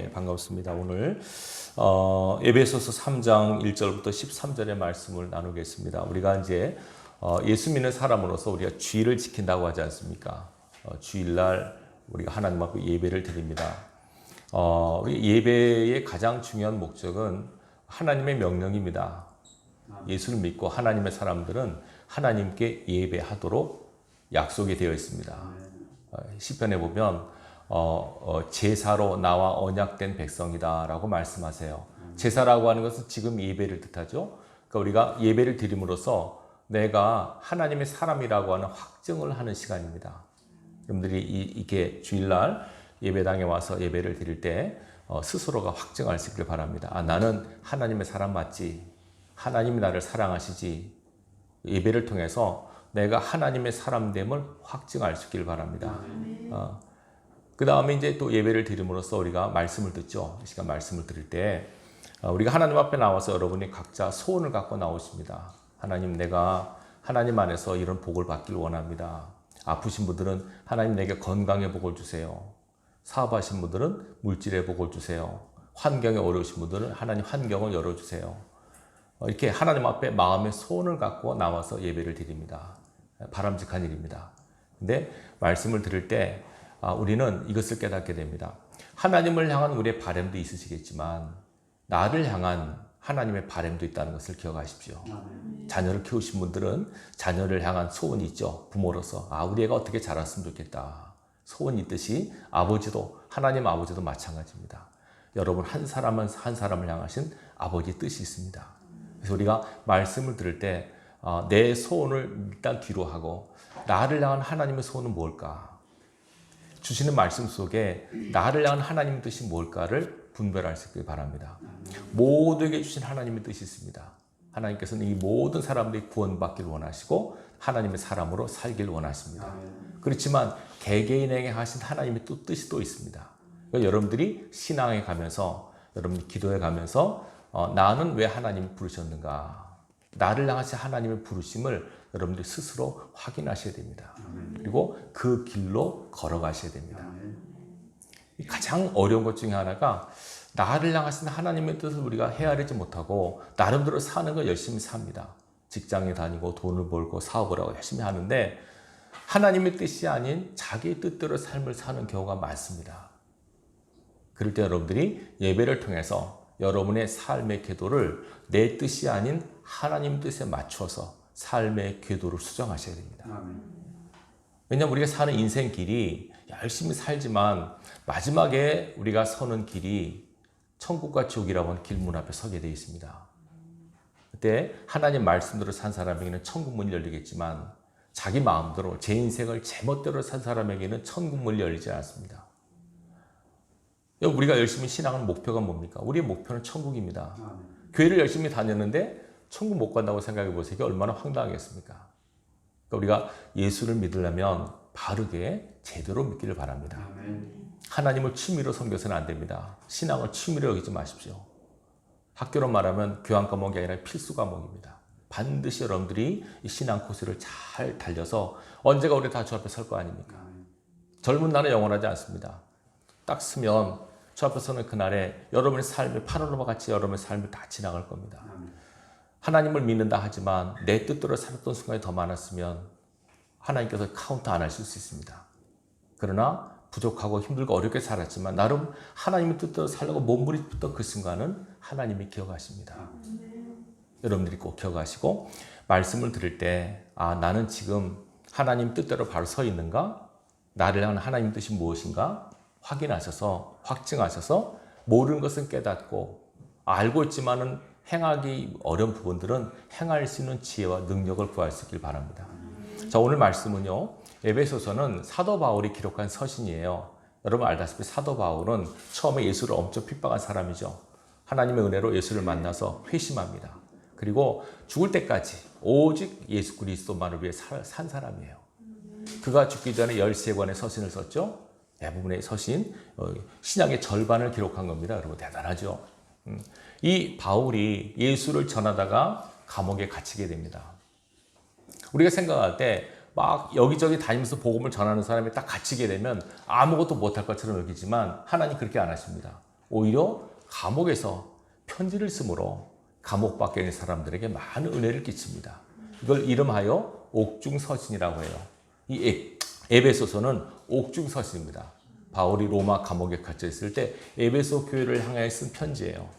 네, 반갑습니다. 오늘 에베소서 3장 1절부터 13절의 말씀을 나누겠습니다. 우리가 이제 예수 믿는 사람으로서 우리가 주일을 지킨다고 하지 않습니까? 주일날 우리가 하나님 앞에 예배를 드립니다. 우리 예배의 가장 중요한 목적은 하나님의 명령입니다. 예수를 믿고 하나님의 사람들은 하나님께 예배하도록 약속이 되어 있습니다. 시편에 보면 제사로 나와 언약된 백성이다라고 말씀하세요. 제사라고 하는 것은 지금 예배를 뜻하죠. 그러니까 우리가 예배를 드림으로써 내가 하나님의 사람이라고 하는 확증을 하는 시간입니다. 여러분들이 이렇게 주일날 예배당에 와서 예배를 드릴 때 스스로가 확증할 수 있길 바랍니다. 아, 나는 하나님의 사람 맞지? 하나님이 나를 사랑하시지? 예배를 통해서 내가 하나님의 사람됨을 확증할 수 있길 바랍니다. 그 다음에 이제 또 예배를 드림으로써 우리가 말씀을 듣죠. 이 시간 말씀을 들을 때 우리가 하나님 앞에 나와서 여러분이 각자 소원을 갖고 나오십니다. 하나님, 내가 하나님 안에서 이런 복을 받길 원합니다. 아프신 분들은 하나님 내게 건강의 복을 주세요. 사업하신 분들은 물질의 복을 주세요. 환경이 어려우신 분들은 하나님 환경을 열어주세요. 이렇게 하나님 앞에 마음의 소원을 갖고 나와서 예배를 드립니다. 바람직한 일입니다. 근데 말씀을 들을 때 우리는 이것을 깨닫게 됩니다. 하나님을 향한 우리의 바람도 있으시겠지만 나를 향한 하나님의 바람도 있다는 것을 기억하십시오. 자녀를 키우신 분들은 자녀를 향한 소원이 있죠. 부모로서 우리 애가 어떻게 자랐으면 좋겠다. 소원이 있듯이 아버지도, 하나님 아버지도 마찬가지입니다. 여러분 한 사람은 한 사람을 향하신 아버지의 뜻이 있습니다. 그래서 우리가 말씀을 들을 때 내 소원을 일단 뒤로 하고 나를 향한 하나님의 소원은 뭘까? 주시는 말씀 속에 나를 향한 하나님의 뜻이 뭘까를 분별할 수 있길 바랍니다. 모두에게 주신 하나님의 뜻이 있습니다. 하나님께서는 이 모든 사람들이 구원받기를 원하시고 하나님의 사람으로 살기를 원하십니다. 그렇지만 개개인에게 하신 하나님의 뜻이 또 있습니다. 그러니까 여러분들이 신앙에 가면서, 여러분들이 기도에 가면서 나는 왜 하나님이 부르셨는가? 나를 향하신 하나님의 부르심을 여러분들이 스스로 확인하셔야 됩니다. 그리고 그 길로 걸어가셔야 됩니다. 가장 어려운 것 중에 하나가 나를 향하신 하나님의 뜻을 우리가 헤아리지 못하고 나름대로 사는 걸 열심히 삽니다. 직장에 다니고 돈을 벌고 사업을 하고 열심히 하는데 하나님의 뜻이 아닌 자기의 뜻대로 삶을 사는 경우가 많습니다. 그럴 때 여러분들이 예배를 통해서 여러분의 삶의 궤도를 내 뜻이 아닌 하나님 뜻에 맞춰서 삶의 궤도를 수정하셔야 됩니다. 왜냐하면 우리가 사는 인생 길이 열심히 살지만 마지막에 우리가 서는 길이 천국과 지옥이라고 하는 길문 앞에 서게 되어 있습니다. 그때 하나님 말씀대로 산 사람에게는 천국 문이 열리겠지만 자기 마음대로 제 인생을 제멋대로 산 사람에게는 천국 문이 열리지 않습니다. 우리가 열심히 신앙하는 목표가 뭡니까? 우리의 목표는 천국입니다. 교회를 열심히 다녔는데 천국 못 간다고 생각해 보세요. 이게 얼마나 황당하겠습니까? 그러니까 우리가 예수를 믿으려면 바르게 제대로 믿기를 바랍니다. 하나님을 취미로 섬겨서는 안 됩니다. 신앙을 취미로 여기지 마십시오. 학교로 말하면 교양 과목이 아니라 필수 과목입니다. 반드시 여러분들이 이 신앙 코스를 잘 달려서 언제가 우리 다 주 앞에 설 거 아닙니까? 젊은 날은 영원하지 않습니다. 딱 쓰면 주 앞에 서는 그날에 여러분의 삶이 파노라마 같이 여러분의 삶이 다 지나갈 겁니다. 하나님을 믿는다 하지만 내 뜻대로 살았던 순간이 더 많았으면 하나님께서 카운트 안 하실 수 있습니다. 그러나 부족하고 힘들고 어렵게 살았지만 나름 하나님의 뜻대로 살려고 몸부림쳤던 그 순간은 하나님이 기억하십니다. 여러분들이 꼭 기억하시고 말씀을 들을 때 나는 지금 하나님 뜻대로 바로 서 있는가? 나를 향한 하나님 뜻이 무엇인가? 확인하셔서 확증하셔서 모르는 것은 깨닫고 알고 있지만은 행하기 어려운 부분들은 행할 수 있는 지혜와 능력을 구할 수 있길 바랍니다. 자, 오늘 말씀은요. 에베소서는 사도 바울이 기록한 서신이에요. 여러분 알다시피 사도 바울은 처음에 예수를 엄청 핍박한 사람이죠. 하나님의 은혜로 예수를 만나서 회심합니다. 그리고 죽을 때까지 오직 예수 그리스도만을 위해 산 사람이에요. 그가 죽기 전에 13권의 서신을 썼죠. 대부분의 서신, 신약의 절반을 기록한 겁니다. 여러분 대단하죠. 이 바울이 예수를 전하다가 감옥에 갇히게 됩니다. 우리가 생각할 때 막 여기저기 다니면서 복음을 전하는 사람이 딱 갇히게 되면 아무것도 못할 것처럼 여기지만 하나님 그렇게 안 하십니다. 오히려 감옥에서 편지를 쓰므로 감옥 밖에 있는 사람들에게 많은 은혜를 끼칩니다. 이걸 이름하여 옥중서신이라고 해요. 이 에베소서는 옥중서신입니다. 바울이 로마 감옥에 갇혀 있을 때 에베소 교회를 향하여 쓴 편지예요.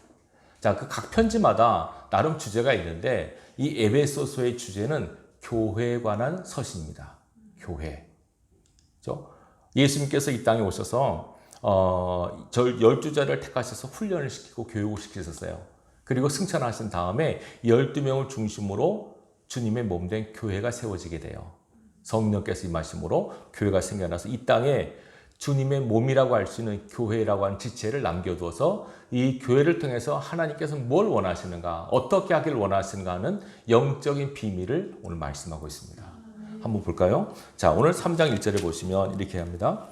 자, 그 각 편지마다 나름 주제가 있는데 이 에베소서의 주제는 교회에 관한 서신입니다. 교회. 그렇죠? 예수님께서 이 땅에 오셔서 12자를 택하셔서 훈련을 시키고 교육을 시키셨어요. 그리고 승천하신 다음에 12명을 중심으로 주님의 몸된 교회가 세워지게 돼요. 성령께서 임하심으로 교회가 생겨나서 이 땅에 주님의 몸이라고 할 수 있는 교회라고 하는 지체를 남겨두어서 이 교회를 통해서 하나님께서 뭘 원하시는가, 어떻게 하기를 원하시는가 하는 영적인 비밀을 오늘 말씀하고 있습니다. 한번 볼까요? 자, 오늘 3장 1절에 보시면 이렇게 합니다.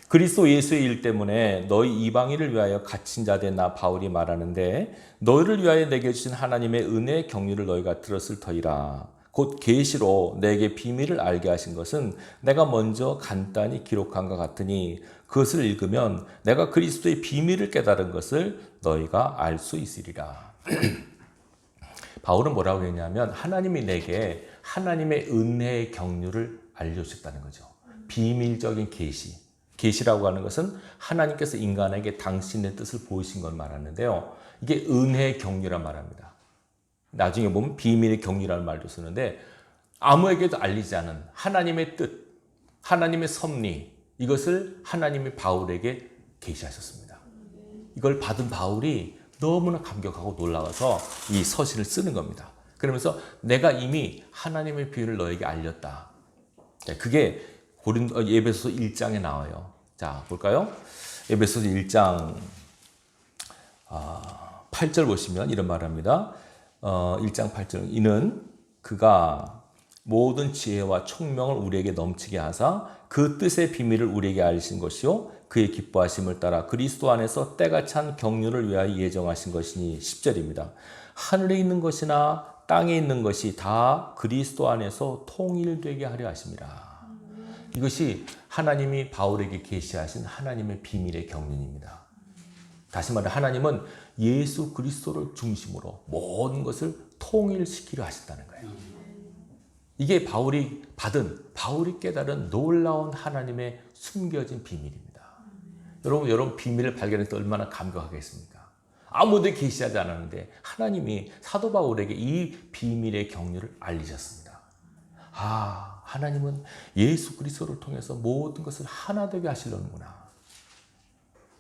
그리스도 예수의 일 때문에 너희 이방인을 위하여 갇힌 자 된 나 바울이 말하는데 너희를 위하여 내게 주신 하나님의 은혜의 경륜을 너희가 들었을 터이라. 곧 계시로 내게 비밀을 알게 하신 것은 내가 먼저 간단히 기록한 것 같으니 그것을 읽으면 내가 그리스도의 비밀을 깨달은 것을 너희가 알 수 있으리라. 바울은 뭐라고 했냐면 하나님이 내게 하나님의 은혜의 경륜을 알려주셨다는 거죠. 비밀적인 계시. 계시라고 하는 것은 하나님께서 인간에게 당신의 뜻을 보이신 걸 말하는데요. 이게 은혜의 경륜이란 말합니다. 나중에 보면 비밀의 경륜이라는 말도 쓰는데 아무에게도 알리지 않은 하나님의 뜻, 하나님의 섭리, 이것을 하나님이 바울에게 계시하셨습니다. 이걸 받은 바울이 너무나 감격하고 놀라워서 이 서신을 쓰는 겁니다. 그러면서 내가 이미 하나님의 비밀을 너에게 알렸다. 그게 에베소서 1장에 나와요. 자, 볼까요? 에베소서 1장 8절 보시면 이런 말합니다. 1장 8절 이는 그가 모든 지혜와 총명을 우리에게 넘치게 하사 그 뜻의 비밀을 우리에게 알리신 것이요 그의 기뻐하심을 따라 그리스도 안에서 때가 찬 경륜을 위하여 예정하신 것이니 10절입니다. 하늘에 있는 것이나 땅에 있는 것이 다 그리스도 안에서 통일되게 하려 하심이라. 이것이 하나님이 바울에게 계시하신 하나님의 비밀의 경륜입니다. 다시 말해 하나님은 예수 그리스도를 중심으로 모든 것을 통일시키려 하신다는 거예요. 이게 바울이 깨달은 놀라운 하나님의 숨겨진 비밀입니다. 여러분 비밀을 발견할 때 얼마나 감격하겠습니까? 아무도 계시하지 않았는데 하나님이 사도 바울에게 이 비밀의 경륜을 알리셨습니다. 하나님은 예수 그리스도를 통해서 모든 것을 하나 되게 하시려는구나.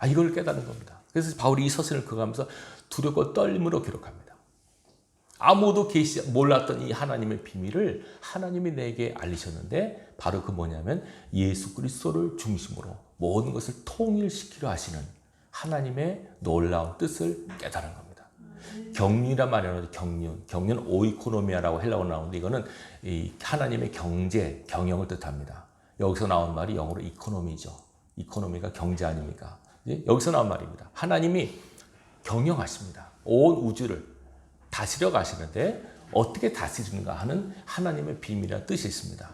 이걸 깨닫는 겁니다. 그래서 바울이 이 서신을 그어가면서 두렵고 떨림으로 기록합니다. 아무도 몰랐던 이 하나님의 비밀을 하나님이 내게 알리셨는데 바로 그 뭐냐면 예수 그리스도를 중심으로 모든 것을 통일시키려 하시는 하나님의 놀라운 뜻을 깨달은 겁니다. 경륜이란 말이라도 경륜 오이코노미아라고 헬라어로 나오는데 이거는 이 하나님의 경제, 경영을 뜻합니다. 여기서 나온 말이 영어로 이코노미죠. 이코노미가 경제 아닙니까? 여기서 나온 말입니다. 하나님이 경영하십니다. 온 우주를 다스려 가시는데 어떻게 다스리는가 하는 하나님의 비밀이라는 뜻이 있습니다.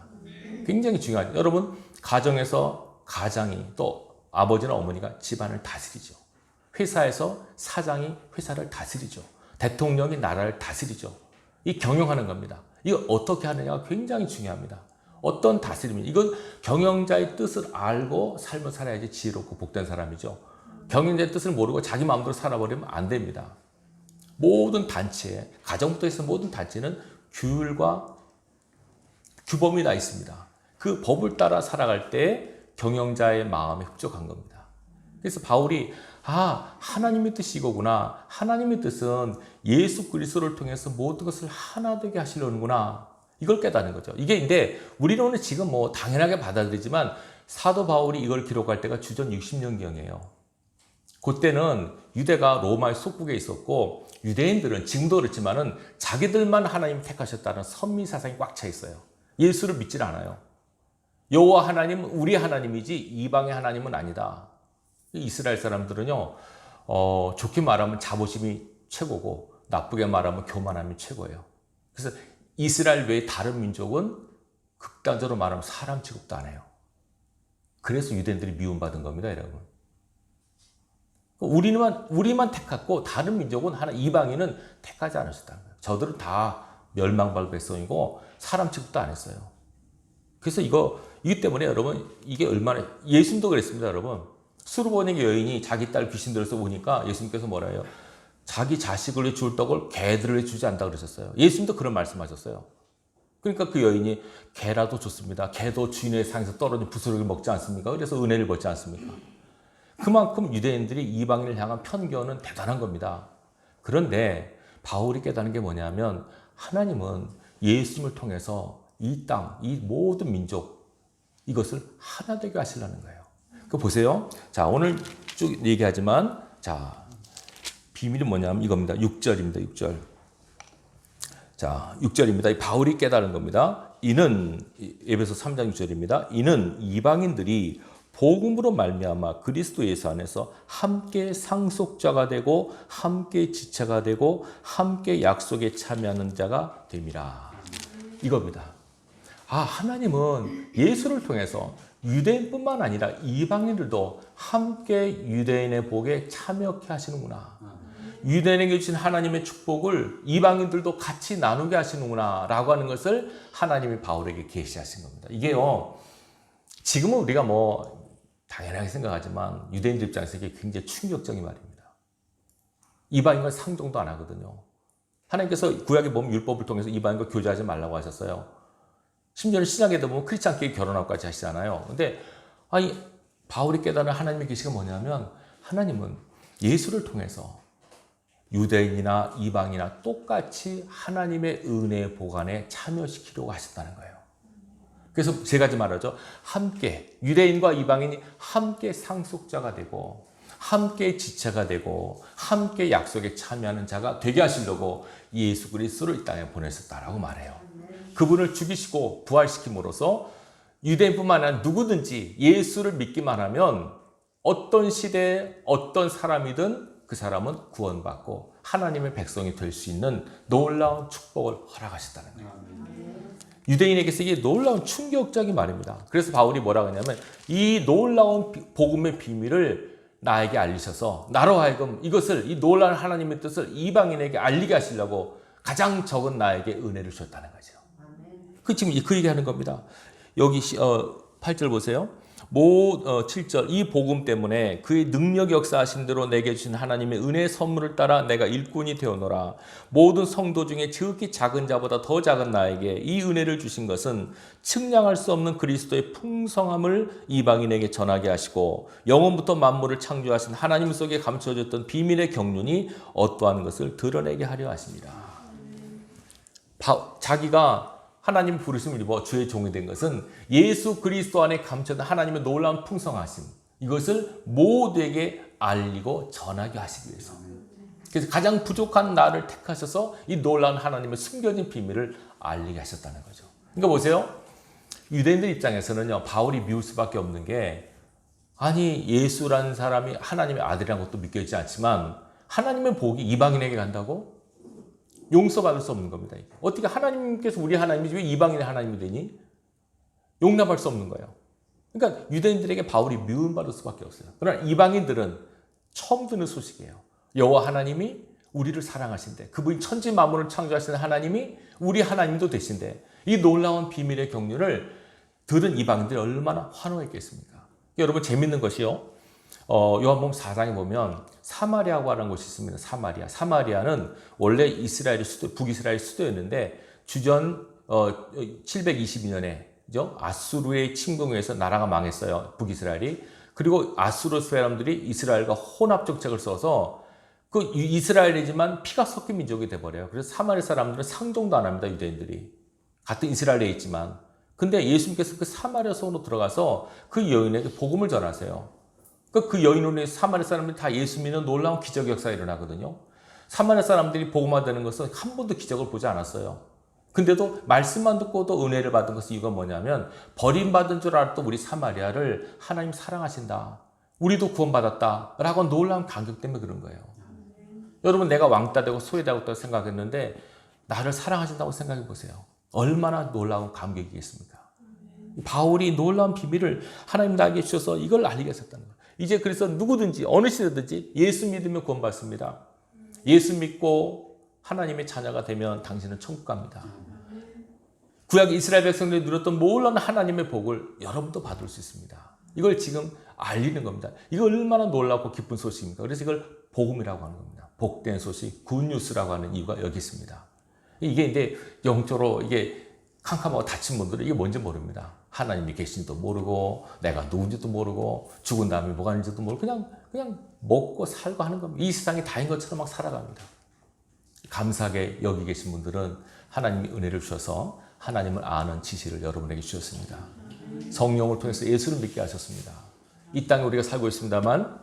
굉장히 중요하죠. 여러분 가정에서 가장이 또 아버지나 어머니가 집안을 다스리죠. 회사에서 사장이 회사를 다스리죠. 대통령이 나라를 다스리죠. 이 경영하는 겁니다. 이거 어떻게 하느냐가 굉장히 중요합니다. 어떤 다스림이 이건 경영자의 뜻을 알고 삶을 살아야지 지혜롭고 복된 사람이죠. 경영자의 뜻을 모르고 자기 마음대로 살아버리면 안 됩니다. 모든 단체, 가정부터 해서 모든 단체는 규율과 규범이 다 있습니다. 그 법을 따라 살아갈 때 경영자의 마음에 흡족한 겁니다. 그래서 바울이 하나님의 뜻이 이거구나. 하나님의 뜻은 예수 그리스도를 통해서 모든 것을 하나 되게 하시려는구나. 이걸 깨닫는 거죠. 이게 근데 우리로는 지금 당연하게 받아들이지만 사도 바울이 이걸 기록할 때가 주전 60년경이에요. 그때는 유대가 로마의 속국에 있었고 유대인들은 지금도 그렇지만은 자기들만 하나님 택하셨다는 선미 사상이 꽉 차 있어요. 예수를 믿질 않아요. 여호와 하나님은 우리 하나님이지 이방의 하나님은 아니다. 이스라엘 사람들은요, 좋게 말하면 자부심이 최고고 나쁘게 말하면 교만함이 최고예요. 그래서 이스라엘 외의 다른 민족은 극단적으로 말하면 사람 취급도 안 해요. 그래서 유대인들이 미움받은 겁니다, 여러분. 우리만 택했고 다른 민족은 이방인은 택하지 않으셨다는 거예요. 저들은 다 멸망받을 백성이고 사람 취급도 안 했어요. 그래서 이기 때문에 여러분 이게 얼마나 예수님도 그랬습니다, 여러분. 수르보닉 여인이 자기 딸 귀신 들어서 오니까 예수님께서 뭐라 해요? 자기 자식을 위해 줄 떡을 개들을 위해 주지 않다 그러셨어요. 예수님도 그런 말씀하셨어요. 그러니까 그 여인이 개라도 좋습니다. 개도 주인의 상에서 떨어진 부스러기를 먹지 않습니까? 그래서 은혜를 받지 않습니까? 그만큼 유대인들이 이방인을 향한 편견은 대단한 겁니다. 그런데 바울이 깨닫는 게 뭐냐면 하나님은 예수님을 통해서 이 땅, 이 모든 민족 이것을 하나 되게 하시려는 거예요. 그 보세요. 자, 오늘 쭉 얘기하지만 자, 비밀이 뭐냐면 이겁니다. 6절입니다. 6절. 자, 6절입니다. 바울이 깨달은 겁니다. 이는 에베소 3장 6절입니다. 이는 이방인들이 복음으로 말미암아 그리스도 예수 안에서 함께 상속자가 되고 함께 지체가 되고 함께 약속에 참여하는 자가 됨이라. 이겁니다. 하나님은 예수를 통해서 유대인뿐만 아니라 이방인들도 함께 유대인의 복에 참여케 하시는구나. 유대인에게 주신 하나님의 축복을 이방인들도 같이 나누게 하시는구나 라고 하는 것을 하나님이 바울에게 계시하신 겁니다. 이게요, 지금은 우리가 당연하게 생각하지만 유대인들 입장에서 이게 굉장히 충격적인 말입니다. 이방인과 상종도 안 하거든요. 하나님께서 구약에 보면 율법을 통해서 이방인과 교제하지 말라고 하셨어요. 심지어는 신약에도 보면 크리스찬끼리 결혼하고까지 하시잖아요. 근데 바울이 깨달은 하나님의 계시가 뭐냐면 하나님은 예수를 통해서 유대인이나 이방이나 똑같이 하나님의 은혜의 보관에 참여시키려고 하셨다는 거예요. 그래서 세 가지 말하죠. 함께 유대인과 이방인이 함께 상속자가 되고 함께 지체가 되고 함께 약속에 참여하는 자가 되게 하시려고 예수 그리스도를 이 땅에 보내셨다라고 말해요. 그분을 죽이시고 부활시킴으로써 유대인뿐만 아니라 누구든지 예수를 믿기만 하면 어떤 시대에 어떤 사람이든 그 사람은 구원받고 하나님의 백성이 될 수 있는 놀라운 축복을 허락하셨다는 거예요. 유대인에게서 이게 놀라운 충격적인 말입니다. 그래서 바울이 뭐라고 하냐면 이 놀라운 복음의 비밀을 나에게 알리셔서 나로 하여금 이것을 이 놀라운 하나님의 뜻을 이방인에게 알리게 하시려고 가장 적은 나에게 은혜를 주셨다는 거죠. 지금 그 얘기하는 겁니다. 여기 8절 보세요. 7절 이 복음 때문에 그의 능력 역사하신 대로 내게 주신 하나님의 은혜의 선물을 따라 내가 일꾼이 되어노라. 모든 성도 중에 지극히 작은 자보다 더 작은 나에게 이 은혜를 주신 것은 측량할 수 없는 그리스도의 풍성함을 이방인에게 전하게 하시고 영원부터 만물을 창조하신 하나님 속에 감춰졌던 비밀의 경륜이 어떠한 것을 드러내게 하려 하십니다. 자기가 하나님 부르심을 입어 주의 종이 된 것은 예수 그리스도 안에 감춰진 하나님의 놀라운 풍성하심, 이것을 모두에게 알리고 전하게 하시기 위해서. 그래서 가장 부족한 나를 택하셔서 이 놀라운 하나님의 숨겨진 비밀을 알리게 하셨다는 거죠. 그러니까 보세요. 유대인들 입장에서는요, 바울이 미울 수밖에 없는 게, 예수라는 사람이 하나님의 아들이라는 것도 믿겨지지 않지만 하나님의 복이 이방인에게 간다고? 용서받을 수 없는 겁니다. 어떻게 하나님께서 우리 하나님이지 왜 이방인의 하나님이 되니? 용납할 수 없는 거예요. 그러니까 유대인들에게 바울이 미움받을 수밖에 없어요. 그러나 이방인들은 처음 듣는 소식이에요. 여호와 하나님이 우리를 사랑하신대. 그분이 천지 만물을 창조하시는 하나님이 우리 하나님도 되신대. 이 놀라운 비밀의 경륜을 들은 이방인들이 얼마나 환호했겠습니까? 여러분 재밌는 것이요. 요한복음 4장에 보면 사마리아고 하는 곳이 있습니다. 사마리아는 원래 이스라엘의 수도, 북이스라엘 수도였는데 주전 722년에 아수르의 침공에 의해서 나라가 망했어요. 북이스라엘이. 그리고 아수르 사람들이 이스라엘과 혼합 정책을 써서 그 이스라엘이지만 피가 섞인 민족이 돼버려요. 그래서 사마리아 사람들은 상종도 안 합니다. 유대인들이. 같은 이스라엘에 있지만. 근데 예수님께서 그 사마리아 성으로 들어가서 그 여인에게 복음을 전하세요. 그 여인으로 사마리아 사람들이 다 예수 믿는 놀라운 기적 역사가 일어나거든요. 사마리아 사람들이 복음화되는 것은 한 번도 기적을 보지 않았어요. 근데도 말씀만 듣고도 은혜를 받은 것은 이유가 뭐냐면 버림받은 줄 알았던 우리 사마리아를 하나님 사랑하신다. 우리도 구원받았다. 라고 놀라운 감격 때문에 그런 거예요. 여러분 내가 왕따 되고 소외되고 생각했는데 나를 사랑하신다고 생각해 보세요. 얼마나 놀라운 감격이겠습니까? 바울이 놀라운 비밀을 하나님 나에게 주셔서 이걸 알리게 하셨다는 거예요. 이제 그래서 누구든지 어느 시대든지 예수 믿으면 구원받습니다. 예수 믿고 하나님의 자녀가 되면 당신은 천국 갑니다. 구약 이스라엘 백성들이 누렸던 놀라운 하나님의 복을 여러분도 받을 수 있습니다. 이걸 지금 알리는 겁니다. 이거 얼마나 놀랍고 기쁜 소식입니까? 그래서 이걸 복음이라고 하는 겁니다. 복된 소식, 굿뉴스라고 하는 이유가 여기 있습니다. 이게 이제 영적으로 이게 캄캄하고 다친 분들은 이게 뭔지 모릅니다. 하나님이 계신지도 모르고 내가 누군지도 모르고 죽은 다음에 뭐가 있는지도 모르고 그냥 먹고 살고 하는 겁니다. 이 세상이 다인 것처럼 막 살아갑니다. 감사하게 여기 계신 분들은 하나님이 은혜를 주셔서 하나님을 아는 지식을 여러분에게 주셨습니다. 성령을 통해서 예수를 믿게 하셨습니다. 이 땅에 우리가 살고 있습니다만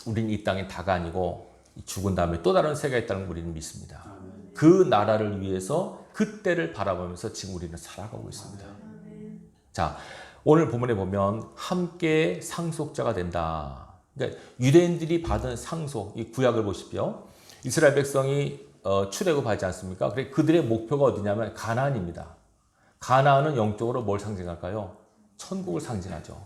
우리는 이 땅이 다가 아니고 죽은 다음에 또 다른 세계가 있다는 걸 우리는 믿습니다. 그 나라를 위해서 그때를 바라보면서 지금 우리는 살아가고 있습니다. 자, 오늘 본문에 보면 함께 상속자가 된다. 그러니까 유대인들이 받은 상속, 이 구약을 보십시오. 이스라엘 백성이 출애굽하지 않습니까? 그래 그들의 목표가 어디냐면 가나안입니다. 가나안은 영적으로 뭘 상징할까요? 천국을 상징하죠.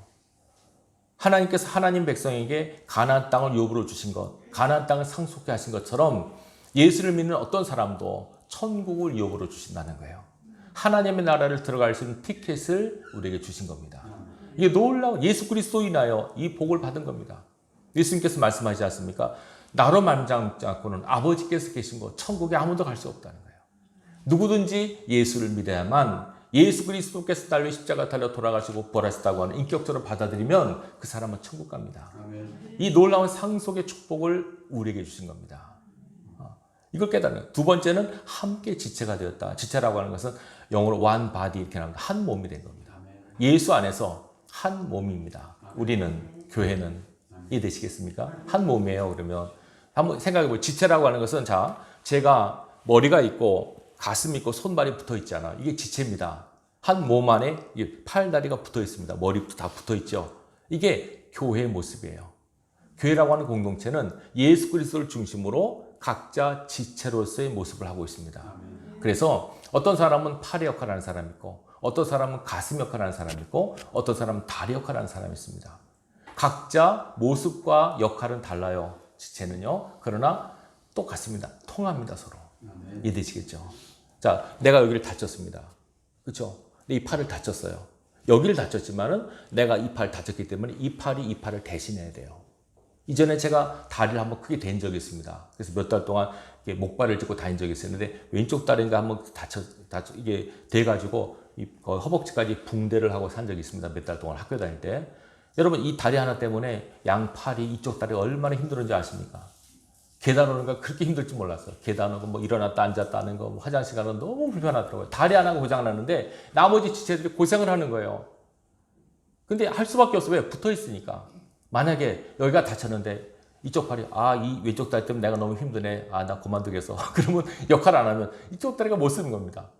하나님께서 하나님 백성에게 가나안 땅을 요구로 주신 것, 가나안 땅을 상속케 하신 것처럼 예수를 믿는 어떤 사람도 천국을 요구로 주신다는 거예요. 하나님의 나라를 들어갈 수 있는 티켓을 우리에게 주신 겁니다. 이게 놀라운 예수 그리스도로 인하여 이 복을 받은 겁니다. 예수님께서 말씀하시지 않습니까? 나로 말미암지 않고는 아버지께서 계신 곳 천국에 아무도 갈 수 없다는 거예요. 누구든지 예수를 믿어야만 예수 그리스도께서 달려 십자가 달려 돌아가시고 부활하셨다고 하는 인격적으로 받아들이면 그 사람은 천국 갑니다. 아멘. 이 놀라운 상속의 축복을 우리에게 주신 겁니다. 이걸 깨달는 거예요. 두 번째는 함께 지체가 되었다. 지체라고 하는 것은 영어로 one body 이렇게 나옵니다. 한 몸이 된 겁니다. 예수 안에서 한 몸입니다. 우리는 교회는 이해되시겠습니까? 한 몸이에요. 그러면 한번 생각해 보세요. 지체라고 하는 것은 자, 제가 머리가 있고 가슴이 있고 손발이 붙어 있잖아. 이게 지체입니다. 한 몸 안에 팔, 다리가 붙어 있습니다. 머리부터 다 붙어 있죠. 이게 교회의 모습이에요. 교회라고 하는 공동체는 예수 그리스도를 중심으로 각자 지체로서의 모습을 하고 있습니다. 그래서 어떤 사람은 팔의 역할을 하는 사람이 있고 어떤 사람은 가슴 역할을 하는 사람이 있고 어떤 사람은 다리 역할을 하는 사람이 있습니다. 각자 모습과 역할은 달라요. 지체는요. 그러나 똑같습니다. 통합니다. 서로. 이해되시겠죠? 자, 내가 여기를 다쳤습니다. 그렇죠? 이 팔을 다쳤어요. 여기를 다쳤지만은 내가 이 팔 다쳤기 때문에 이 팔이 이 팔을 대신해야 돼요. 이전에 제가 다리를 한번 크게 댄 적이 있습니다. 그래서 몇 달 동안 목발을 짚고 다닌 적이 있었는데 왼쪽 다리가 한번 이게 돼가지고 허벅지까지 붕대를 하고 산 적이 있습니다. 몇 달 동안 학교 다닐 때. 여러분 이 다리 하나 때문에 양팔이 이쪽 다리가 얼마나 힘들었는지 아십니까? 계단 오는 거 그렇게 힘들지 몰랐어요. 계단 오고 뭐 일어났다 앉았다 하는 거, 뭐 화장실 가는 거 너무 불편하더라고요. 다리 하나가 고장났는데 나머지 지체들이 고생을 하는 거예요. 근데 할 수밖에 없어요. 왜? 붙어 있으니까. 만약에 여기가 다쳤는데 이쪽 팔이 이 왼쪽 다리 때문에 내가 너무 힘드네. 나 그만두겠어. 그러면 역할 안 하면 이쪽 다리가 못 쓰는 겁니다.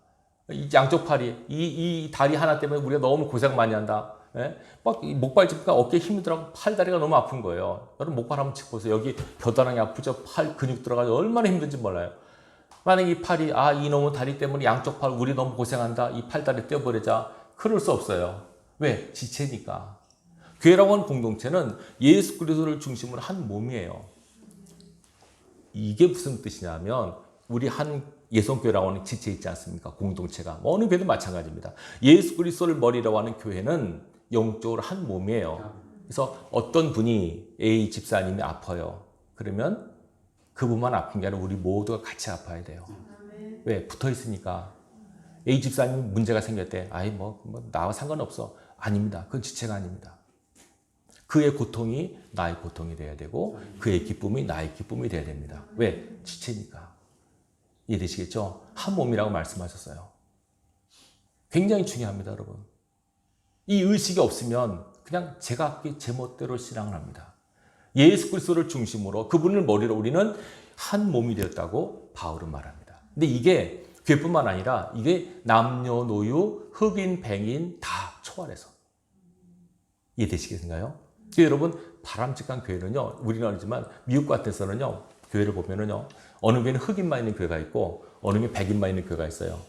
이 양쪽 팔이 이 다리 하나 때문에 우리가 너무 고생 많이 한다. 예? 막 목발 짚니까 어깨에 힘이 들어가고 팔 다리가 너무 아픈 거예요. 여러분 목발 한번 짚어보세요. 여기 겨드랑이 아프죠? 팔 근육 들어가서 얼마나 힘든지 몰라요. 만약에 이 팔이 이놈의 다리 때문에 양쪽 팔 우리 너무 고생한다. 이 팔 다리 떼어버리자. 그럴 수 없어요. 왜? 지체니까. 교회라고 하는 공동체는 예수 그리스도를 중심으로 한 몸이에요. 이게 무슨 뜻이냐면 우리 한 예성교회라고 하는 지체 있지 않습니까? 공동체가. 어느 교회도 마찬가지입니다. 예수 그리스도를 머리라고 하는 교회는 영적으로 한 몸이에요. 그래서 어떤 분이 A 집사님이 아파요. 그러면 그분만 아픈 게 아니라 우리 모두가 같이 아파야 돼요. 왜? 붙어 있으니까. A 집사님 문제가 생겼대. 나와 상관없어. 아닙니다. 그건 지체가 아닙니다. 그의 고통이 나의 고통이 돼야 되고 그의 기쁨이 나의 기쁨이 돼야 됩니다. 왜? 지체니까. 이해되시겠죠? 한 몸이라고 말씀하셨어요. 굉장히 중요합니다, 여러분. 이 의식이 없으면 그냥 제가 제 멋대로 신앙을 합니다. 예수 그리스도를 중심으로 그분을 머리로 우리는 한 몸이 되었다고 바울은 말합니다. 근데 이게 교회뿐만 아니라 이게 남녀노유, 흑인, 백인 다 초월해서. 이해되시겠는가요? 여러분 바람직한 교회는요. 우리나라지만 미국 같아서는요. 교회를 보면은요. 어느 교회는 흑인만 있는 교회가 있고 어느 교회는 백인만 있는 교회가 있어요.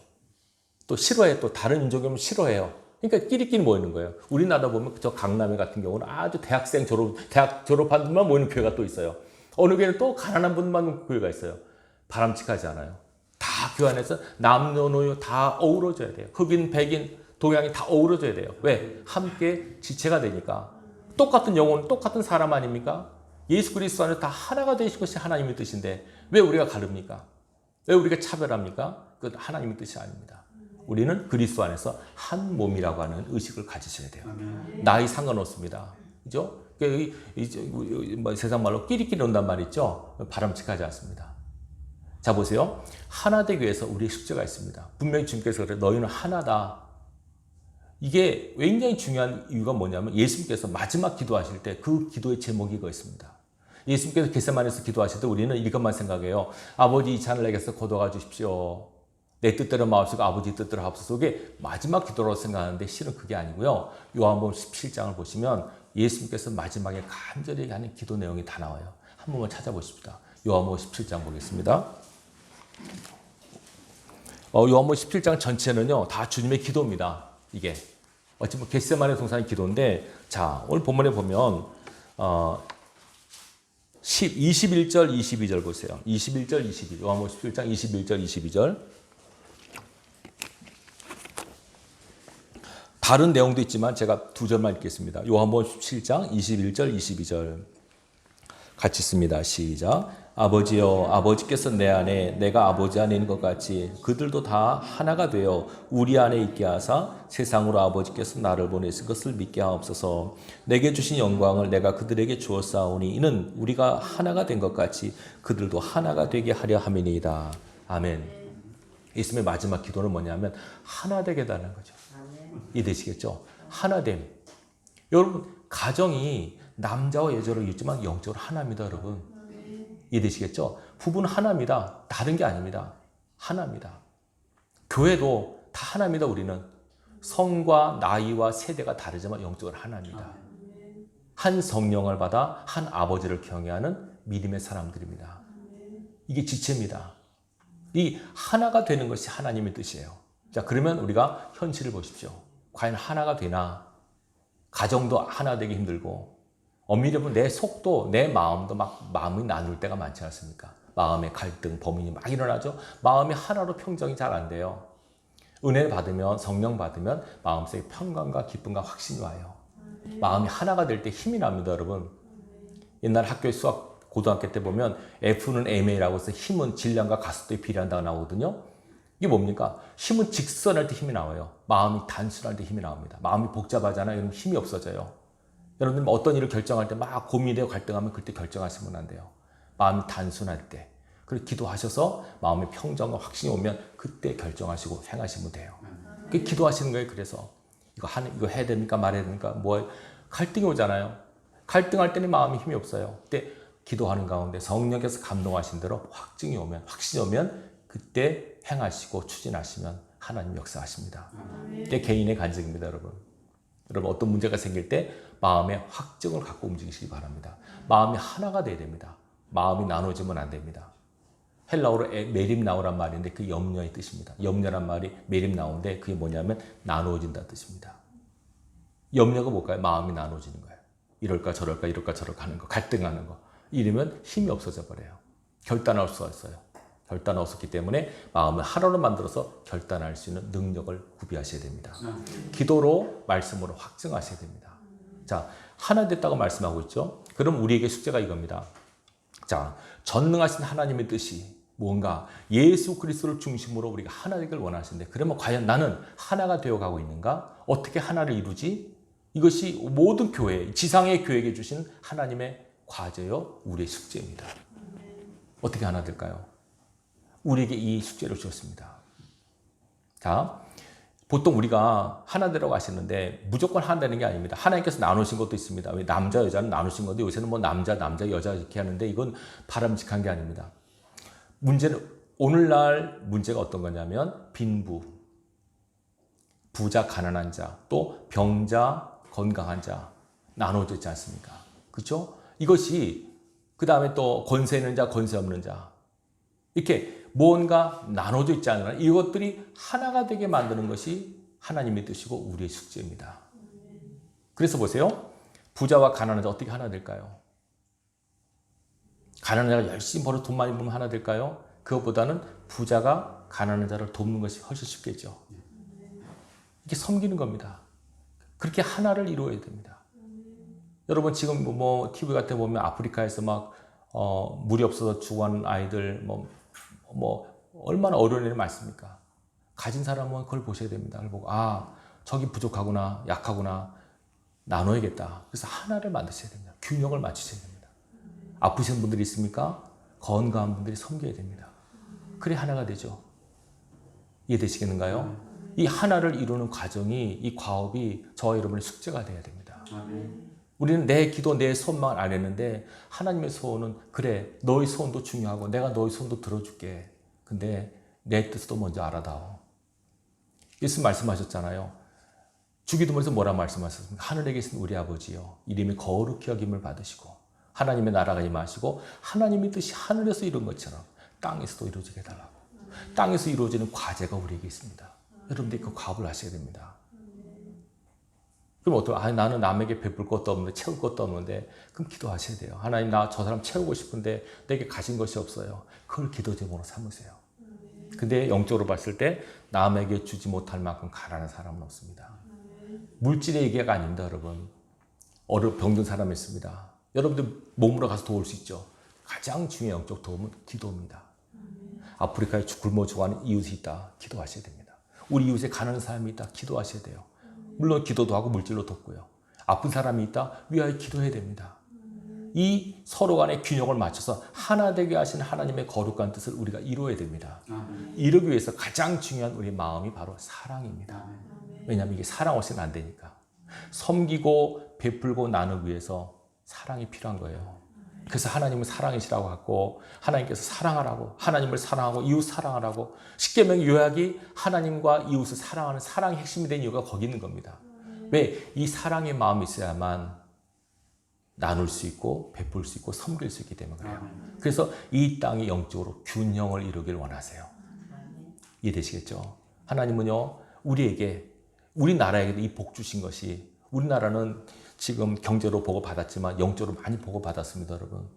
또 싫어해. 또 다른 인종이면 싫어해요. 그러니까 끼리끼리 모이는 거예요. 우리나라 보면 저 강남에 같은 경우는 아주 대학 졸업한 분만 모이는 교회가 또 있어요. 어느 교회는 또 가난한 분만 교회가 있어요. 바람직하지 않아요. 다 교회 안에서 남녀노소 다 어우러져야 돼요. 흑인, 백인, 동양이 다 어우러져야 돼요. 왜? 함께 지체가 되니까. 똑같은 영혼, 똑같은 사람 아닙니까? 예수 그리스도 안에 다 하나가 되신 것이 하나님의 뜻인데 왜 우리가 가릅니까? 왜 우리가 차별합니까? 그건 하나님의 뜻이 아닙니다. 우리는 그리스도 안에서 한 몸이라고 하는 의식을 가지셔야 돼요. 나이 상관없습니다. 그죠? 세상 말로 끼리끼리 온단 말 있죠? 바람직하지 않습니다. 자, 보세요. 하나 되기 위해서 우리의 숙제가 있습니다. 분명히 주님께서 그래, 너희는 하나다. 이게 굉장히 중요한 이유가 뭐냐면 예수님께서 마지막 기도하실 때 그 기도의 제목이 이거였습니다. 예수님께서 겟세마네에서 기도하실 때 우리는 이것만 생각해요. 아버지 이 잔을 내게서 거둬가 주십시오. 내 뜻대로 마옵시고 아버지 뜻대로 하옵소서. 그게 마지막 기도라고 생각하는데 실은 그게 아니고요. 요한복음 17장을 보시면 예수님께서 마지막에 간절히 하는 기도 내용이 다 나와요. 한 번만 찾아보십시다. 요한복음 17장 보겠습니다. 요한복음 17장 전체는요. 다 주님의 기도입니다. 이게 어찌 보면 겟세마네 동산의 기도인데 자 오늘 본문에 보면 21절 22절 보세요. 21절 22절 요한복음 17장 21절 22절 다른 내용도 있지만 제가 두 절만 읽겠습니다. 요한복음 17장 21절 22절 같이 씁니다. 시작. 아버지여 아버지께서 내 안에 내가 아버지 안에 있는 것 같이 그들도 다 하나가 되어 우리 안에 있게 하사 세상으로 아버지께서 나를 보내신 것을 믿게 하옵소서. 내게 주신 영광을 내가 그들에게 주었사오니 이는 우리가 하나가 된 것 같이 그들도 하나가 되게 하려 함이니이다. 아멘. 예수님의 마지막 기도는 뭐냐면 하나 되게 해달라는 거죠. 이해되시겠죠? 하나됨. 여러분 가정이 남자와 여자로 있지만 영적으로 하나입니다. 여러분 이해되시겠죠? 부부는 하나입니다. 다른 게 아닙니다. 하나입니다. 교회도 다 하나입니다. 우리는 성과 나이와 세대가 다르지만 영적으로 하나입니다. 한 성령을 받아 한 아버지를 경외하는 믿음의 사람들입니다. 이게 지체입니다. 이 하나가 되는 것이 하나님의 뜻이에요. 자, 그러면 우리가 현실을 보십시오. 과연 하나가 되나? 가정도 하나 되기 힘들고 엄밀히 보면 내 속도, 내 마음도 막 마음이 나눌 때가 많지 않습니까? 마음의 갈등, 범인이 막 일어나죠. 마음이 하나로 평정이 잘 안 돼요. 은혜를 받으면, 성령 받으면 마음속에 평강과 기쁨과 확신이 와요. 마음이 하나가 될 때 힘이 납니다, 여러분. 옛날 학교의 수학 고등학교 때 보면 F는 MA라고 해서 힘은 질량과 가속도에 비례한다고 나오거든요. 이게 뭡니까? 힘은 직선할 때 힘이 나와요. 마음이 단순할 때 힘이 나옵니다. 마음이 복잡하잖아요. 그럼 힘이 없어져요. 여러분들 어떤 일을 결정할 때 막 고민되고 갈등하면 그때 결정하시면 안 돼요. 마음이 단순할 때. 그리고 기도하셔서 마음의 평정과 확신이 오면 그때 결정하시고 행하시면 돼요. 그 기도하시는 거예요. 그래서 이거 해야 됩니까? 말해야 됩니까? 뭐 갈등이 오잖아요. 갈등할 때는 마음이 힘이 없어요. 그때 기도하는 가운데 성령께서 감동하신 대로 확증이 오면 확신이 오면 그때 행하시고 추진하시면 하나님 역사하십니다. 그게 개인의 간증입니다, 여러분. 여러분 어떤 문제가 생길 때 마음의 확증을 갖고 움직이시기 바랍니다. 마음이 하나가 돼야 됩니다. 마음이 나눠지면 안 됩니다. 헬라어로 메림 나오란 말인데 그 염려의 뜻입니다. 염려란 말이 메림 나오는데 그게 뭐냐면 나누어진다는 뜻입니다. 염려가 뭘까요? 마음이 나눠지는 거예요. 이럴까 저럴까 하는 거, 갈등하는 거. 이러면 힘이 없어져 버려요. 결단할 수 없어요. 결단 없었기 때문에 마음을 하나로 만들어서 결단할 수 있는 능력을 구비하셔야 됩니다. 기도로 말씀으로 확증하셔야 됩니다. 자, 하나 됐다고 말씀하고 있죠. 그럼 우리에게 숙제가 이겁니다. 자, 전능하신 하나님의 뜻이 뭔가 예수 그리스도를 중심으로 우리가 하나 되길 원하시는데 그러면 과연 나는 하나가 되어가고 있는가? 어떻게 하나를 이루지? 이것이 모든 교회, 지상의 교회에게 주신 하나님의 과제요, 우리의 숙제입니다. 어떻게 하나 될까요? 우리에게 이 숙제를 주셨습니다. 자, 보통 우리가 하나 되라고 하시는데 무조건 하나 되는 게 아닙니다. 하나님께서 나누신 것도 있습니다. 왜 남자, 여자는 나누신 건데 요새는 뭐 남자, 여자 이렇게 하는데 이건 바람직한 게 아닙니다. 문제는 오늘날 문제가 어떤 거냐면 빈부, 부자, 가난한 자, 또 병자, 건강한 자 나눠져 있지 않습니까? 그렇죠? 이것이 그 다음에 또 권세 있는 자, 권세 없는 자 이렇게 뭔가 나눠져 있지 않나 이것들이 하나가 되게 만드는 것이 하나님의 뜻이고 우리의 숙제입니다. 그래서 보세요. 부자와 가난한 자 어떻게 하나 될까요? 가난한 자가 열심히 벌어 돈 많이 벌면 하나 될까요? 그것보다는 부자가 가난한 자를 돕는 것이 훨씬 쉽겠죠. 이게 섬기는 겁니다. 그렇게 하나를 이루어야 됩니다. 여러분 지금 뭐 TV 같은 데 보면 아프리카에서 막 물이 없어서 죽어가는 아이들 얼마나 어려운 일이 많습니까? 가진 사람은 그걸 보셔야 됩니다. 그걸 보고 저기 부족하구나, 약하구나, 나눠야겠다. 그래서 하나를 만드셔야 됩니다. 균형을 맞추셔야 됩니다. 아프신 분들이 있습니까? 건강한 분들이 섬겨야 됩니다. 그래 하나가 되죠. 이해되시겠는가요? 이 하나를 이루는 과정이, 이 과업이 저와 여러분의 숙제가 되어야 됩니다. 우리는 내 기도, 내 소원만 안 했는데 하나님의 소원은 그래, 너의 소원도 중요하고 내가 너의 소원도 들어줄게. 근데 내 뜻도 먼저 알아다오. 예수님 말씀하셨잖아요. 주기도문에서 뭐라 말씀하셨습니까? 하늘에 계신 우리 아버지요, 이름이 거룩히 여김을 받으시고 하나님의 나라가 임하시고 하나님의 뜻이 하늘에서 이룬 것처럼 땅에서도 이루어지게 해달라고. 땅에서 이루어지는 과제가 우리에게 있습니다. 여러분들이 그 과업을 하셔야 됩니다. 그럼 나는 남에게 베풀 것도 없는데, 채울 것도 없는데, 그럼 기도하셔야 돼요. 하나님, 저 사람 채우고 싶은데 내게 가진 것이 없어요. 그걸 기도 제목으로 삼으세요. 근데 영적으로 봤을 때 남에게 주지 못할 만큼 가난한 사람은 없습니다. 물질의 얘기가 아닙니다, 여러분. 병든 사람이 있습니다. 여러분들 몸으로 가서 도울 수 있죠. 가장 중요한 영적 도움은 기도입니다. 아프리카에 굶어 죽어가는 이웃이 있다. 기도하셔야 됩니다. 우리 이웃에 가난한 사람이 있다. 기도하셔야 돼요. 물론 기도도 하고 물질로 돕고요. 아픈 사람이 있다. 위하여 기도해야 됩니다. 이 서로 간의 균형을 맞춰서 하나 되게 하시는 하나님의 거룩한 뜻을 우리가 이루어야 됩니다. 이루기 위해서 가장 중요한 우리 마음이 바로 사랑입니다. 왜냐하면 이게 사랑 없이는 안 되니까. 섬기고 베풀고 나누기 위해서 사랑이 필요한 거예요. 그래서 하나님은 사랑이시라고 하고 하나님께서 사랑하라고, 하나님을 사랑하고 이웃 사랑하라고, 십계명 요약이 하나님과 이웃을 사랑하는 사랑의 핵심이 된 이유가 거기 있는 겁니다. 왜? 이 사랑의 마음이 있어야만 나눌 수 있고 베풀 수 있고 섬길 수 있기 때문에 그래요. 그래서 이 땅이 영적으로 균형을 이루길 원하세요. 이해되시겠죠? 하나님은요, 우리나라에게도 이 복 주신 것이, 우리나라는 지금 경제로 복을 받았지만 영적으로 많이 복을 받았습니다, 여러분.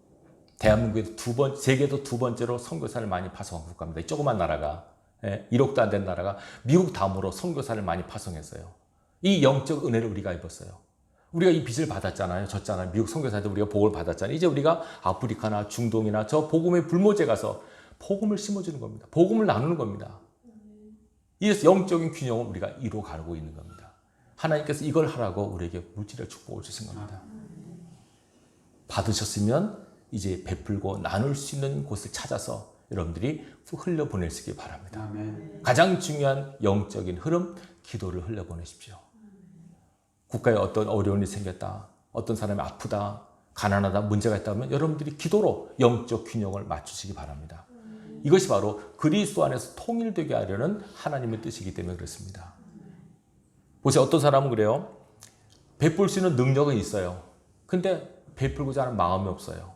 대한민국에도 세계도 두 번째로 선교사를 많이 파송한 국가입니다. 이 조그만 나라가, 1억도 안 된 나라가 미국 다음으로 선교사를 많이 파송했어요. 이 영적 은혜를 우리가 입었어요. 우리가 이 빚을 받았잖아요. 졌잖아요. 미국 선교사한테 우리가 복을 받았잖아요. 이제 우리가 아프리카나 중동이나 저 복음의 불모지에 가서 복음을 심어주는 겁니다. 복음을 나누는 겁니다. 이래서 영적인 균형을 우리가 이루어가고 있는 겁니다. 하나님께서 이걸 하라고 우리에게 물질의 축복을 주신 겁니다. 받으셨으면 이제 베풀고 나눌 수 있는 곳을 찾아서 여러분들이 흘려보낼 수 있기 바랍니다. 가장 중요한 영적인 흐름, 기도를 흘려보내십시오. 국가에 어떤 어려움이 생겼다, 어떤 사람이 아프다, 가난하다, 문제가 있다면 여러분들이 기도로 영적 균형을 맞추시기 바랍니다. 이것이 바로 그리스도 안에서 통일되게 하려는 하나님의 뜻이기 때문에 그렇습니다. 보세요. 어떤 사람은 그래요. 베풀 수 있는 능력은 있어요. 근데 베풀고자 하는 마음이 없어요.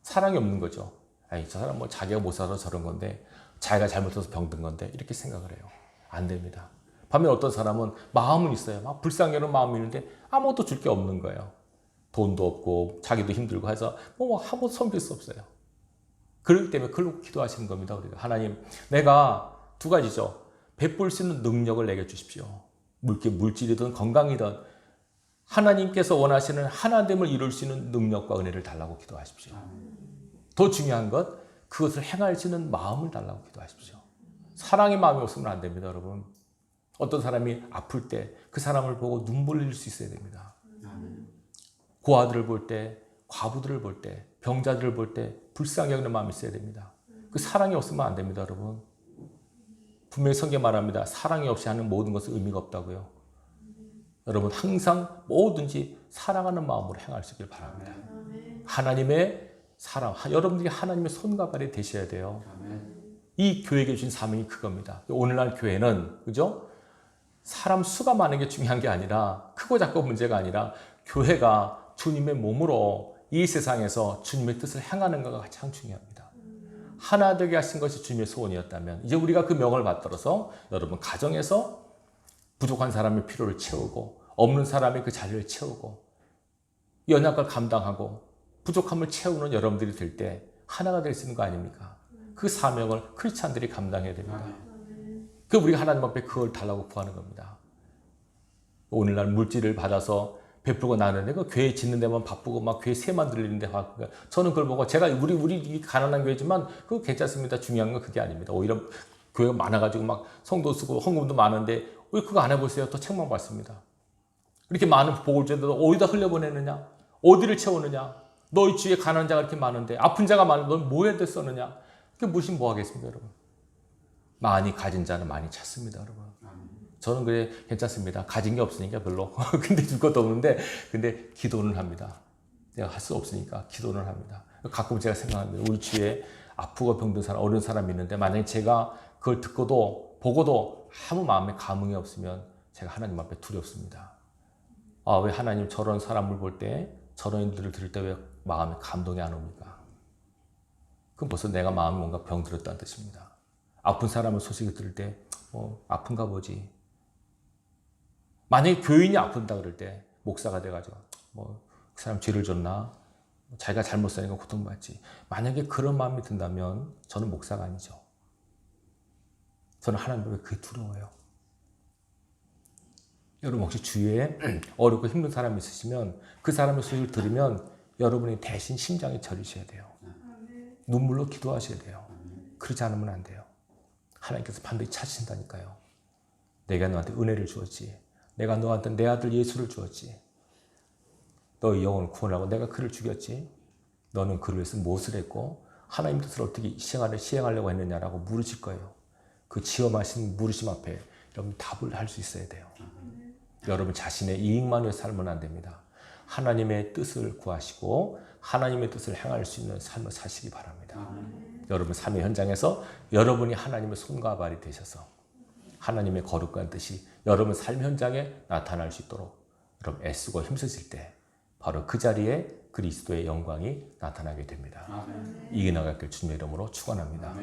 사랑이 없는 거죠. 저 사람 자기가 못 살아서 저런 건데, 자기가 잘못해서 병든 건데, 이렇게 생각을 해요. 안 됩니다. 반면 어떤 사람은 마음은 있어요. 막 불쌍해하는 마음이 있는데 아무것도 줄 게 없는 거예요. 돈도 없고 자기도 힘들고 해서 아무것도 섬길 수 없어요. 그렇기 때문에 그걸로 기도하시는 겁니다. 우리가 하나님, 내가 두 가지죠. 베풀 수 있는 능력을 내게 주십시오. 물질이든 건강이든 하나님께서 원하시는 하나됨을 이룰 수 있는 능력과 은혜를 달라고 기도하십시오. 더 중요한 것, 그것을 행할 수 있는 마음을 달라고 기도하십시오. 사랑의 마음이 없으면 안 됩니다, 여러분. 어떤 사람이 아플 때 그 사람을 보고 눈물 흘릴 수 있어야 됩니다. 고아들을 볼 때, 과부들을 볼 때, 병자들을 볼 때 불쌍히 여기는 마음이 있어야 됩니다. 그 사랑이 없으면 안 됩니다, 여러분. 분명히 성경 말합니다. 사랑이 없이 하는 모든 것은 의미가 없다고요. 여러분 항상 뭐든지 사랑하는 마음으로 행할 수 있길 바랍니다. 하나님의 사랑, 여러분들이 하나님의 손과 발이 되셔야 돼요. 이 교회에게 주신 사명이 그겁니다. 오늘날 교회는, 그죠? 사람 수가 많은 게 중요한 게 아니라, 크고 작고 문제가 아니라 교회가 주님의 몸으로 이 세상에서 주님의 뜻을 행하는 것가 가장 중요합니다. 하나 되게 하신 것이 주님의 소원이었다면 이제 우리가 그 명을 받들어서 여러분 가정에서 부족한 사람의 필요를 채우고 없는 사람의 그 자리를 채우고 연약을 감당하고 부족함을 채우는 여러분들이 될 때 하나가 될 수 있는 거 아닙니까? 그 사명을 크리스찬들이 감당해야 됩니다. 그 우리가 하나님 앞에 그걸 달라고 구하는 겁니다. 오늘날 물질을 받아서 베풀고 나는데 그 교회 짓는 데만 바쁘고 막 교회 세만 들리는데 저는 그걸 보고 제가 우리 가난한 교회지만 그거 괜찮습니다. 중요한 건 그게 아닙니다. 오히려 교회가 많아가지고 막 성도 쓰고 헌금도 많은데 왜 그거 안 해보세요? 더 책망받습니다. 이렇게 많은 복을 줘도 어디다 흘려보내느냐? 어디를 채우느냐? 너희 주위에 가난한 자가 이렇게 많은데 아픈 자가 많은데 넌 뭐에 대 쓰느냐? 그게 무엇이 뭐 하겠습니까, 여러분? 많이 가진 자는 많이 찾습니다, 여러분. 저는 그래 괜찮습니다. 가진 게 없으니까 별로. 근데 줄 것도 없는데 근데 기도는 합니다. 내가 할 수 없으니까 기도는 합니다. 가끔 제가 생각합니다. 우리 주위에 아프고 병든 사람, 어려운 사람이 있는데 만약에 제가 그걸 듣고도 보고도 아무 마음에 감흥이 없으면 제가 하나님 앞에 두렵습니다. 아, 왜 하나님 저런 사람을 볼 때 저런 일들을 들을 때 왜 마음에 감동이 안 옵니까? 그럼 벌써 내가 마음이 뭔가 병들었다는 뜻입니다. 아픈 사람의 소식을 들을 때 아픈가 보지. 만약에 교인이 아픈다 그럴 때 목사가 돼가지고 그 사람 죄를 졌나? 자기가 잘못 사니까 고통받지. 만약에 그런 마음이 든다면 저는 목사가 아니죠. 저는 하나님 앞에 그게 두려워요. 여러분 혹시 주위에 어렵고 힘든 사람이 있으시면 그 사람의 소식을 들으면 여러분이 대신 심장이 저리셔야 돼요. 눈물로 기도하셔야 돼요. 그러지 않으면 안 돼요. 하나님께서 반드시 찾으신다니까요. 내가 너한테 은혜를 주었지. 내가 너한테 내 아들 예수를 주었지. 너의 영혼을 구원하고 내가 그를 죽였지. 너는 그를 위해서 무엇을 했고 하나님 뜻을 어떻게 시행하려고 했느냐라고 물으실 거예요. 그 지엄하신 물으심 앞에 여러분 답을 할 수 있어야 돼요. 여러분 자신의 이익만 위해 살면 안 됩니다. 하나님의 뜻을 구하시고 하나님의 뜻을 행할 수 있는 삶을 사시기 바랍니다. 여러분 삶의 현장에서 여러분이 하나님의 손과 발이 되셔서 하나님의 거룩한 뜻이 여러분 삶 현장에 나타날 수 있도록 여러분 애쓰고 힘쓰실 때 바로 그 자리에 그리스도의 영광이 나타나게 됩니다. 이겨나갈 길 주님의 이름으로 축원합니다.